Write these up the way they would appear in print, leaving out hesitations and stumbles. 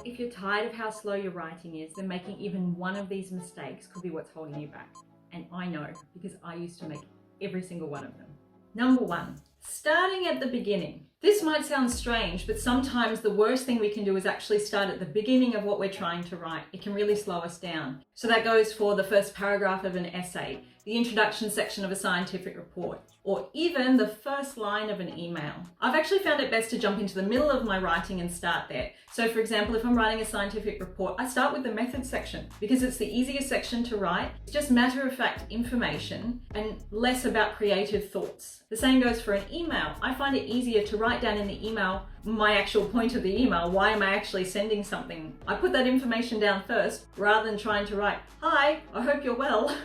If you're tired of how slow your writing is, then making even one of these mistakes could be what's holding you back. And I know, because I used to make every single one of them. Number 1, starting at the beginning. This might sound strange, but sometimes the worst thing we can do is actually start at the beginning of what we're trying to write. It can really slow us down. So that goes for the first paragraph of an essay, the introduction section of a scientific report, or even the first line of an email. I've actually found it best to jump into the middle of my writing and start there. So for example, if I'm writing a scientific report, I start with the methods section because it's the easiest section to write. It's just matter-of-fact information and less about creative thoughts. The same goes for an email. I find it easier to write down in the email my actual point of the email. Why am I actually sending something? I put that information down first rather than trying to write, "Hi, I hope you're well."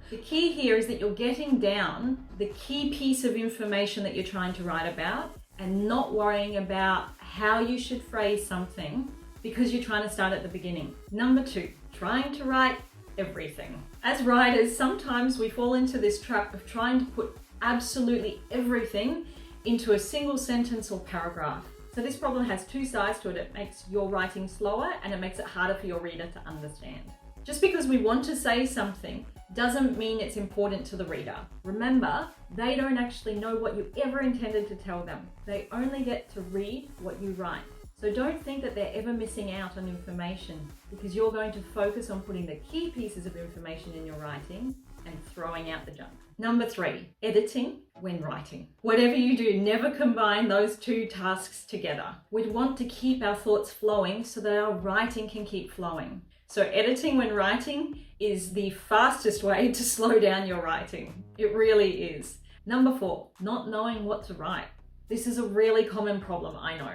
The key here is that you're getting down the key piece of information that you're trying to write about and not worrying about how you should phrase something because you're trying to start at the beginning. Number 2, trying to write everything. As writers, sometimes we fall into this trap of trying to put absolutely everything into a single sentence or paragraph. So this problem has 2 sides to it. It makes your writing slower and it makes it harder for your reader to understand. Just because we want to say something doesn't mean it's important to the reader. Remember, they don't actually know what you ever intended to tell them. They only get to read what you write. So don't think that they're ever missing out on information because you're going to focus on putting the key pieces of information in your writing and throwing out the junk. Number 3, editing when writing. Whatever you do, never combine those 2 tasks together. We'd want to keep our thoughts flowing so that our writing can keep flowing. So editing when writing is the fastest way to slow down your writing. It really is. Number 4, not knowing what to write. This is a really common problem, I know.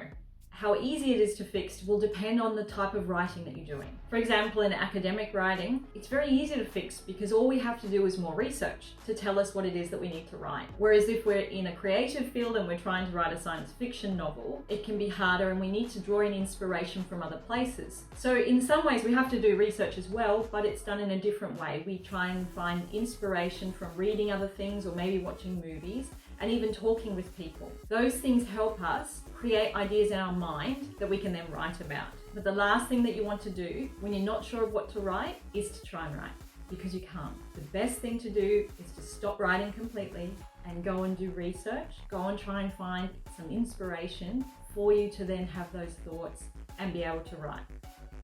How easy it is to fix will depend on the type of writing that you're doing. For example, in academic writing, it's very easy to fix because all we have to do is more research to tell us what it is that we need to write. Whereas if we're in a creative field and we're trying to write a science fiction novel, it can be harder and we need to draw in inspiration from other places. So in some ways we have to do research as well, but it's done in a different way. We try and find inspiration from reading other things or maybe watching movies and even talking with people. Those things help us create ideas in our mind that we can then write about. But the last thing that you want to do when you're not sure of what to write is to try and write, because you can't. The best thing to do is to stop writing completely and go and do research. Go and try and find some inspiration for you to then have those thoughts and be able to write.